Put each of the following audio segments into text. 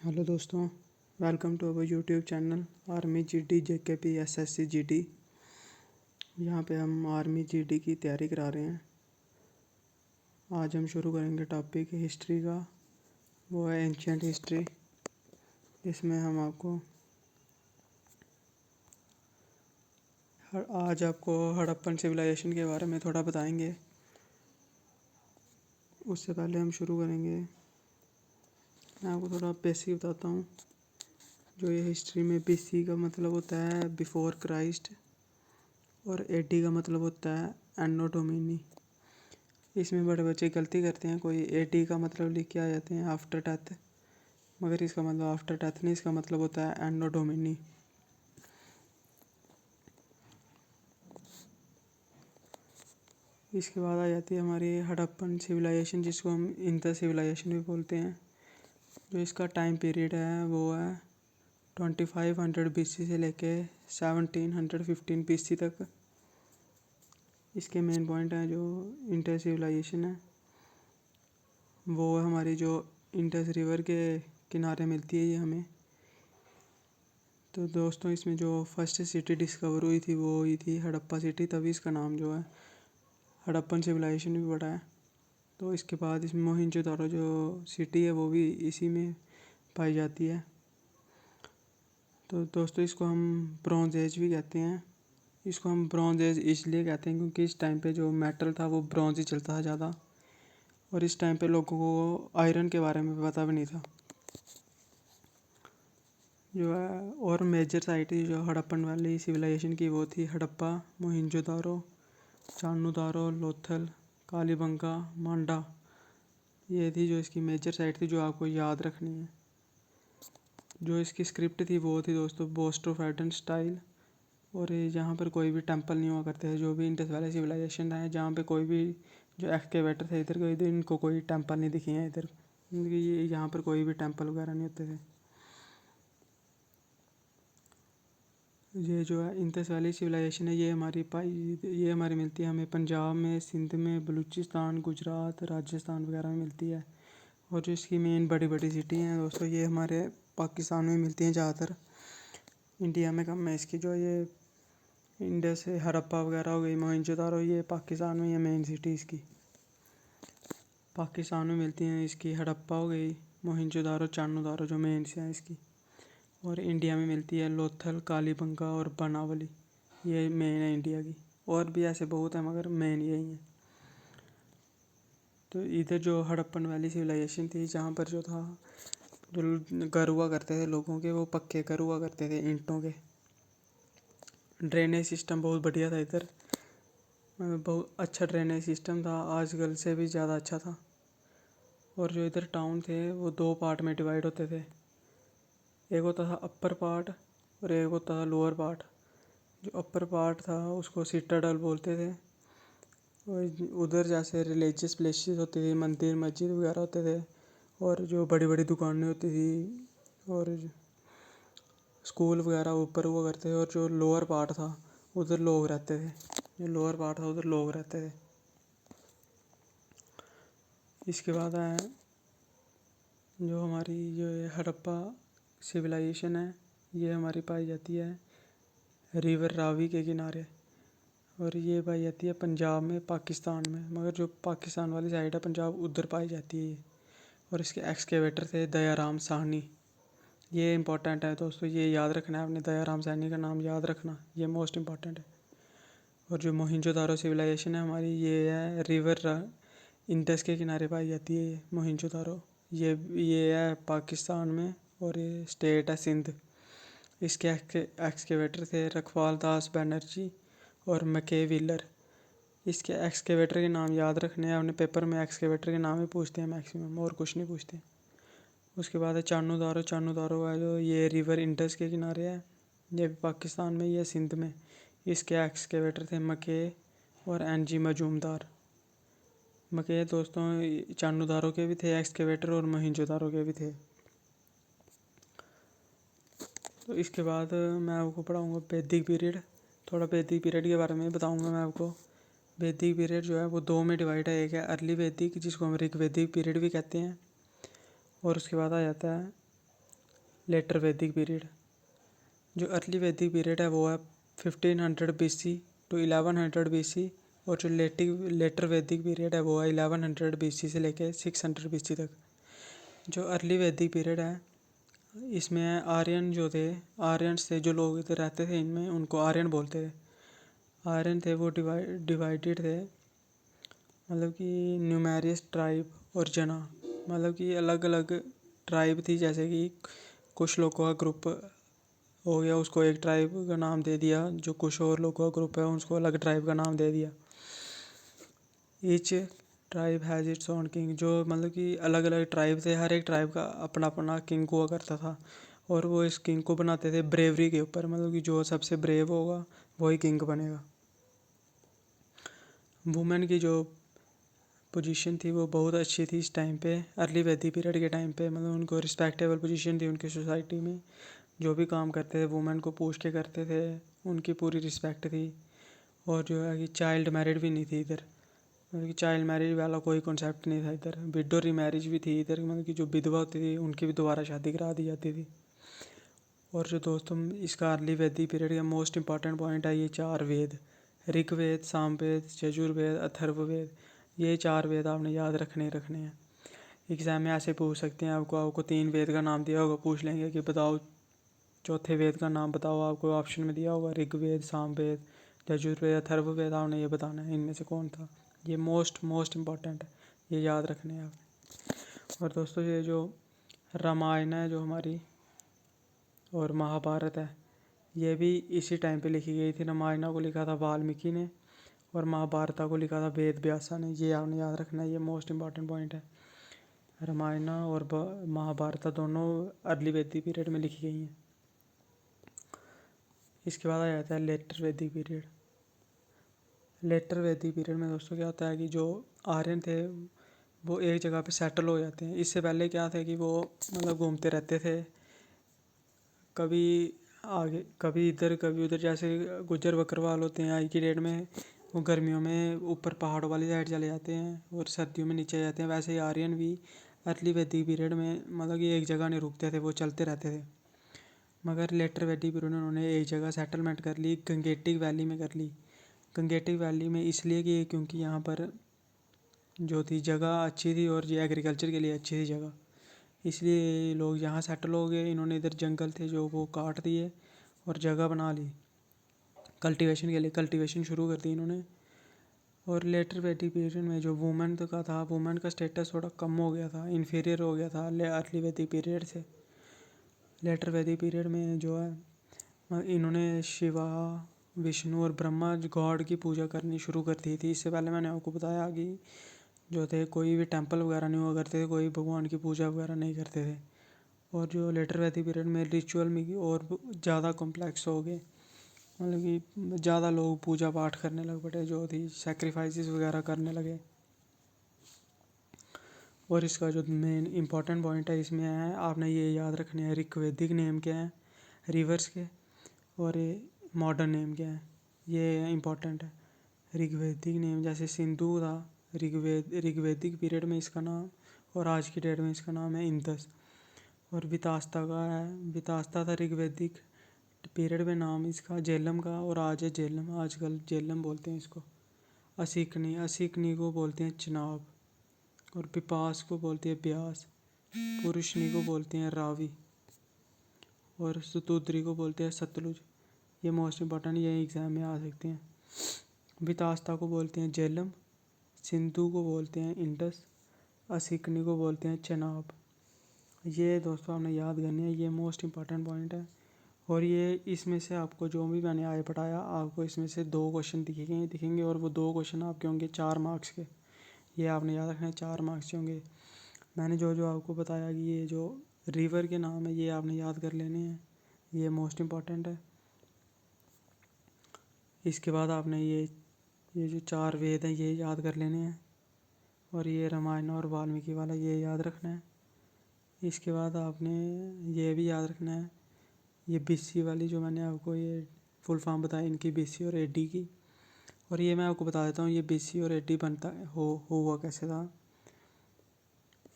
Hello दोस्तों, welcome to our YouTube channel army GD JKP SSC GD. यहाँ पे हम आर्मी जीडी की तैयारी करा रहे हैं। आज हम शुरू करेंगे टॉपिक हिस्ट्री का, वो है एंशियंट हिस्ट्री। इसमें हम आज आपको हड़प्पन सिविलाइजेशन के बारे में थोड़ा बताएंगे। उससे पहले हम शुरू करेंगे, मैं आपको थोड़ा बेसिक बताता हूँ। जो ये हिस्ट्री में बीसी का मतलब होता है बिफोर क्राइस्ट और एडी का मतलब होता है एनो डोमिनी। इसमें बड़े बच्चे गलती करते हैं, कोई एडी का मतलब लिख के आ जाते हैं आफ्टर डेथ, मगर इसका मतलब आफ्टर डेथ नहीं, इसका मतलब होता है एनो डोमिनी। इसके बाद आ जाती है हमारी हड़प्पन सिविलाइजेशन, जिसको हम इंदस सिविलाइजेशन भी बोलते हैं। जो इसका टाइम पीरियड है वो है 2500 BC से लेके 1715 BC तक। इसके मेन पॉइंट हैं जो इंडस सिविलाइजेशन है वो हमारी जो इंडस रिवर के किनारे मिलती है ये हमें। तो दोस्तों, इसमें जो फर्स्ट सिटी डिस्कवर हुई थी वो हुई थी हड़प्पा सिटी, तभी इसका नाम जो है हड़प्पन सिविलाइजेशन भी पड़ा है। तो इसके बाद इसमें मोहनजोदारो जो सिटी है वो भी इसी में पाई जाती है। तो दोस्तों, इसको हम ब्रॉन्ज एज भी कहते हैं। इसको हम ब्रॉन्ज एज इसलिए कहते हैं क्योंकि इस टाइम पे जो मेटल था वो ब्रॉन्ज ही चलता था ज़्यादा, और इस टाइम पे लोगों को आयरन के बारे में पता भी नहीं था जो है। और मेजर साइट जो हड़प्पन वाली सिविलाइजेशन की वो थी हड़प्पा, मोहनजोदारो, चान्नुदारो, लोथल, कालीबंगा, मांडा। ये थी जो इसकी मेजर साइट थी जो आपको याद रखनी है। जो इसकी स्क्रिप्ट थी वो थी दोस्तों बोस्ट्रोफेडन स्टाइल। और यहाँ पर कोई भी टेंपल नहीं हुआ करते थे। जो भी इंडस वैली सिविलाइजेशन है जहाँ पे कोई भी जो एक्सकेवेटर थे इधर कोई इनको कोई टेंपल नहीं दिखे हैं इधर, क्योंकि ये यहाँ पर कोई भी टेंपल वगैरह नहीं होते थे। ये जो है इंडस वैली सिविलाइजेशन है ये हमारी मिलती है हमें पंजाब में, सिंध में, बलूचिस्तान, गुजरात, राजस्थान वगैरह में मिलती है। और जो इसकी मेन बड़ी बड़ी सिटी हैं दोस्तों ये हमारे पाकिस्तान में मिलती हैं ज़्यादातर। इंडिया में कम है इसकी। जो ये इंडस हड़प्पा वगैरह हो गई, मोहनजोदारो, ये पाकिस्तान में ये मेन सिटी इसकी पाकिस्तान में मिलती हैं। इसकी हड़प्पा हो गई, मोहनजोदारो, चान्नुदारो जो मेन से हैं इसकी। और इंडिया में मिलती है लोथल, कालीबंगा और बनावली, ये मेन है इंडिया की। और भी ऐसे बहुत हैं मगर मेन यही है। तो इधर जो हड़प्पन वैली सिविलाइजेशन थी जहाँ पर जो था जो घर हुआ करते थे लोगों के वो पक्के घर हुआ करते थे ईंटों के। ड्रेनेज सिस्टम बहुत बढ़िया था इधर, बहुत अच्छा ड्रेनेज सिस्टम था, आजकल से भी ज़्यादा अच्छा था। और जो इधर टाउन थे वो दो पार्ट में डिवाइड होते थे। एक होता था अपर पार्ट और एक होता था लोअर पार्ट। जो अपर पार्ट था उसको सिटाडल बोलते थे। और उधर जैसे रिलीजियस प्लेसेस होते थे, मंदिर मस्जिद वगैरह होते थे, और जो बड़ी बड़ी दुकानें होती थी, और स्कूल वगैरह ऊपर हुआ करते थे। और जो लोअर पार्ट था उधर लोग रहते थे। जो लोअर पार्ट था उधर लोग रहते थे। इसके बाद है जो हमारी जो हड़प्पा सिविलाइजेशन है ये हमारी पाई जाती है रिवर रावी के किनारे। और ये पाई जाती है पंजाब में, पाकिस्तान में, मगर जो पाकिस्तान वाली साइड है पंजाब उधर पाई जाती है ये। और इसके एक्सकेवेटर थे दयाराम साहनी। ये इंपॉर्टेंट है दोस्तों, ये याद रखना है आपने, दयाराम साहनी का नाम याद रखना, ये मोस्ट इम्पॉर्टेंट है। और जो मोहनजोदारो सिविलाइजेशन है हमारी ये है रिवर इंडस के किनारे पाई जाती है ये मोहनजोदारो। ये है पाकिस्तान में और ये स्टेट है सिंध। इसके एक्सकेवेटर थे रखवाल दास बनर्जी और मैके व्हीलर। इसके एक्सकेवेटर के नाम याद रखने हैं अपने पेपर में, एक्सकेवेटर के नाम ही पूछते हैं मैक्सिमम, और कुछ नहीं पूछते। उसके बाद है चान्नुदारो। चान्नुदारो है जो ये रिवर इंडस के किनारे है, ये भी पाकिस्तान में, ये सिंध में। इसके एक्सकेवेटर थे मके और एनजी मजूमदार। मके दोस्तों चान्नुदारो के भी थे एक्सकेवेटर और मोहनजोदारो के भी थे। तो इसके बाद मैं आपको पढ़ाऊँगा वैदिक पीरियड। थोड़ा वैदिक पीरियड के बारे में बताऊँगा मैं आपको। वैदिक पीरियड जो है वो दो में डिवाइड है। एक है अर्ली वैदिक जिसको हम ऋग्वैदिक पीरियड भी कहते हैं, और उसके बाद आ जाता है लेटर वैदिक पीरियड। जो अर्ली वैदिक पीरियड है वो है 1500 BC टू 1100 BC, और जो लेटर वैदिक पीरियड है वो है 1100 BC से लेके 600 BC तक। जो अर्ली वैदिक पीरियड है इसमें आर्यन जो थे, आर्यंस थे, जो लोग इधर रहते थे इनमें, उनको आर्यन बोलते थे। आर्यन थे वो डिवाइडेड थे, मतलब कि न्यूमेरियस ट्राइब और जना, मतलब कि अलग अलग ट्राइब थी। जैसे कि कुछ लोगों का ग्रुप हो गया, उसको एक ट्राइब का नाम दे दिया। जो कुछ और लोगों का ग्रुप है उसको अलग ट्राइब का नाम दे दिया। Each tribe has its own king. जो मतलब कि अलग अलग ट्राइब थे, हर एक ट्राइब का अपना अपना किंग हुआ करता था, और वो इस किंग को बनाते थे ब्रेवरी के ऊपर, मतलब कि जो सबसे ब्रेव होगा वही किंग बनेगा। वुमेन की जो पोजीशन थी वो बहुत अच्छी थी इस टाइम पे, अर्ली वैदिक पीरियड के टाइम पे, मतलब उनको रिस्पेक्टेबल पोजीशन थी उनकी सोसाइटी में। जो भी काम करते थे वुमेन को पूछ के करते थे, उनकी पूरी रिस्पेक्ट थी। और जो है कि चाइल्ड मैरिड भी नहीं थी इधर, मतलब कि चाइल्ड मैरिज वाला कोई कॉन्सेप्ट नहीं था इधर। विडो रीमैरिज भी थी इधर, मतलब कि जो विधवा होती थी उनकी भी दोबारा शादी करा दी जाती थी। और जो दोस्तों इसका अर्ली वैदिक पीरियड का मोस्ट इंपॉर्टेंट पॉइंट है ये 4 वेद, ऋग्वेद, सामवेद, यजुर्वेद, अथर्ववेद। ये 4 वेद आपने याद रखने हैं। एग्ज़ाम में ऐसे पूछ सकते हैं आपको 3 वेद का नाम दिया होगा, पूछ लेंगे कि बताओ चौथे वेद का नाम बताओ। आपको ऑप्शन में दिया होगा ऋग्वेद, सामवेद, यजुर्वेद, अथर्ववेद, आपने ये बताना है इनमें से कौन था। ये मोस्ट इम्पॉर्टेंट है, ये याद रखने हैं आप। और दोस्तों ये जो रामायण है जो हमारी, और महाभारत है, ये भी इसी टाइम पे लिखी गई थी। रामायण को लिखा था वाल्मीकि ने, और महाभारत को लिखा था वेद व्यासा ने। ये आपने याद रखना है, ये मोस्ट इम्पॉर्टेंट पॉइंट है। रामायण और महाभारत दोनों अर्ली वैदिक पीरियड में लिखी गई हैं। इसके बाद आ जाता है लेटर वैदिक पीरियड। लेटर वैदिक पीरियड में दोस्तों क्या होता है कि जो आर्यन थे वो एक जगह पे सेटल हो जाते हैं। इससे पहले क्या था कि वो मतलब घूमते रहते थे, कभी आगे कभी इधर कभी उधर। जैसे गुज्जर बकरवाल होते हैं आज की डेट में, वो गर्मियों में ऊपर पहाड़ों वाली साइड चले जाते हैं और सर्दियों में नीचे जाते हैं। वैसे ही आर्यन भी अर्ली वैदिक पीरियड में मतलब कि एक जगह नहीं रुकते थे, वो चलते रहते थे। मगर लेटर वैदिक पीरियड में उन्होंने एक जगह सेटलमेंट कर ली, गंगेटिक वैली में कर ली। गंगेटिक वैली में इसलिए कि क्योंकि यहाँ पर जो थी जगह अच्छी थी और ये एग्रीकल्चर के लिए अच्छी थी जगह, इसलिए लोग यहाँ सेटल हो गए। इन्होंने इधर जंगल थे जो वो काट दिए और जगह बना ली कल्टीवेशन के लिए, कल्टीवेशन शुरू कर दी इन्होंने। और लेटर वैदिक पीरियड में जो वुमेन का था, वुमेन का स्टेटस थोड़ा कम हो गया था, इन्फीरियर हो गया था अर्ली वैदिक पीरियड से। लेटर वैदिक पीरियड में जो है इन्होंने शिवा, विष्णु और ब्रह्मा गॉड की पूजा करनी शुरू कर दी थी। इससे पहले मैंने आपको बताया कि जो थे कोई भी टेंपल वगैरह नहीं हुआ करते थे, कोई भगवान की पूजा वगैरह नहीं करते थे। और जो लेटर वैदिक पीरियड में रिचुअल में और ज़्यादा कॉम्प्लेक्स हो गए, मतलब कि ज़्यादा लोग पूजा पाठ करने लग पड़े, जो थी सेक्रीफाइसेस वगैरह करने लगे। और इसका जो मेन इंपॉर्टेंट पॉइंट है इसमें है, आपने ये याद रखने हैं ऋग्वेदिक नेम क्या है रिवर्स के, और ये मॉडर्न नेम क्या है, ये इम्पोर्टेंट है। ऋग्वेदिक नेम जैसे सिंधु था, ऋग्वेदिक पीरियड में इसका नाम, और आज की डेट में इसका नाम है इंदस। और वितास्ता का है, वितास्ता था ऋग्वेदिक पीरियड में नाम इसका जेलम का, और आज है जेलम, आजकल जेलम बोलते हैं इसको। असिकनी को बोलते हैं चिनाब, और पिपास को बोलते हैं ब्यास, पुरुषनी को बोलते हैं रावी, और सतुद्री को बोलते हैं सतलुज। ये मोस्ट इम्पॉर्टेंट, ये एग्ज़ाम में आ सकते हैं। वितास्ता को बोलते हैं जेलम, सिंधु को बोलते हैं इंडस, असिकनी को बोलते हैं चेनाब। ये दोस्तों आपने याद करनी है, ये मोस्ट इम्पॉर्टेंट पॉइंट है। और ये इसमें से आपको जो भी मैंने आगे पढ़ाया, आपको इसमें से 2 क्वेश्चन दिखेंगे और वो 2 क्वेश्चन आपके होंगे 4 मार्क्स के। ये आपने याद रखना है, 4 मार्क्स के होंगे। मैंने जो जो आपको बताया कि ये जो रिवर के नाम है ये आपने याद कर लेने हैं, ये मोस्ट इम्पॉर्टेंट है। इसके बाद आपने ये जो 4 वेद हैं ये याद कर लेने हैं, और ये रामायण और वाल्मीकि वाला ये याद रखना है। इसके बाद आपने ये भी याद रखना है, ये बीसी वाली जो मैंने आपको ये फुल फॉर्म बताई इनकी, बीसी और एडी की। और ये मैं आपको बता देता हूँ ये बीसी और एडी बनता हुआ कैसे था।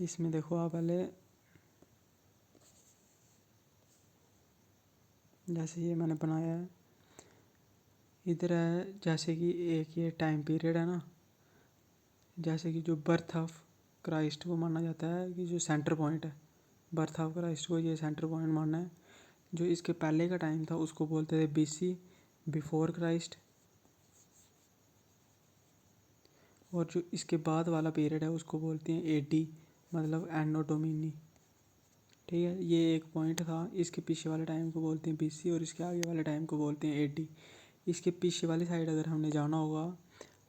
इसमें देखो आप पहले जैसे ये मैंने बनाया है, इधर है जैसे कि एक ये टाइम पीरियड है ना, जैसे कि जो बर्थ ऑफ क्राइस्ट को माना जाता है कि जो सेंटर पॉइंट है, बर्थ ऑफ क्राइस्ट को ये सेंटर पॉइंट मानना है। जो इसके पहले का टाइम था उसको बोलते थे बीसी, बिफोर क्राइस्ट, और जो इसके बाद वाला पीरियड है उसको बोलते हैं एडी, मतलब एनो डोमिनी। ठीक है, ये एक पॉइंट था। इसके पीछे वाले टाइम को बोलते हैं बीसी और इसके आगे वाले टाइम को बोलते हैं एडी। इसके पीछे वाली साइड अगर हमने जाना होगा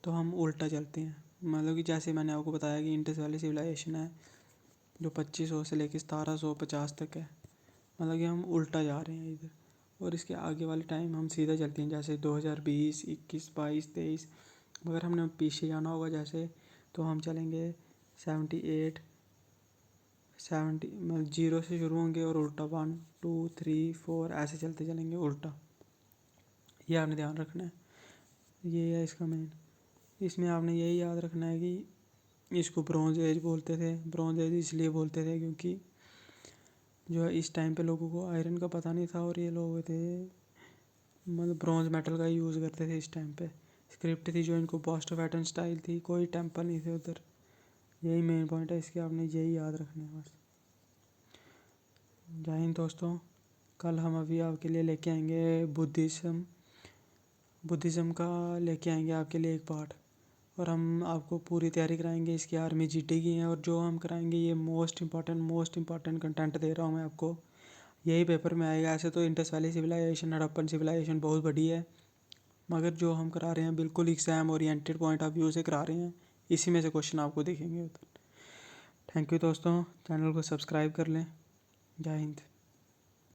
तो हम उल्टा चलते हैं। मतलब कि जैसे मैंने आपको बताया कि इंडस वैली सिविलाइजेशन है जो 2500 से लेकर 1750 तक है, मतलब कि हम उल्टा जा रहे हैं इधर। और इसके आगे वाले टाइम हम सीधा चलते हैं, जैसे 2020, 21, 22, 23। अगर हमने पीछे जाना होगा जैसे, तो हम चलेंगे 78, 70, मतलब 0 से शुरू होंगे और उल्टा 1, 2, 3, 4 ऐसे चलते चलेंगे उल्टा। ये आपने ध्यान रखना है। ये है इसका मेन। इसमें आपने यही याद रखना है कि इसको ब्रॉन्ज एज बोलते थे। ब्रॉन्ज एज इसलिए बोलते थे क्योंकि जो है इस टाइम पे लोगों को आयरन का पता नहीं था और ये लोग थे मतलब ब्रॉन्ज मेटल का यूज़ करते थे इस टाइम पे। स्क्रिप्ट थी जो इनको पोस्ट ऑफ एटन स्टाइल थी, कोई टेम्पल नहीं थे उधर। यही मेन पॉइंट है इसके, आपने यही याद रखना है बस। जय हिंद दोस्तों। कल हम अभी आपके लिए लेके आएंगे बुद्धिज़्म का लेके आएंगे आपके लिए एक पार्ट, और हम आपको पूरी तैयारी कराएंगे इसकी। आर्मी जीटी की है और जो हम कराएंगे ये मोस्ट इम्पॉर्टेंट कंटेंट दे रहा हूँ मैं आपको। यही पेपर में आएगा। ऐसे तो Indus valley civilisation, Harappan civilisation बहुत बड़ी है, मगर जो हम करा रहे हैं बिल्कुल exam oriented point of view से करा रहे हैं। इसी में से क्वेश्चन आपको दिखेंगे उधर। थैंक यू दोस्तों, चैनल को सब्सक्राइब कर लें। जय हिंद।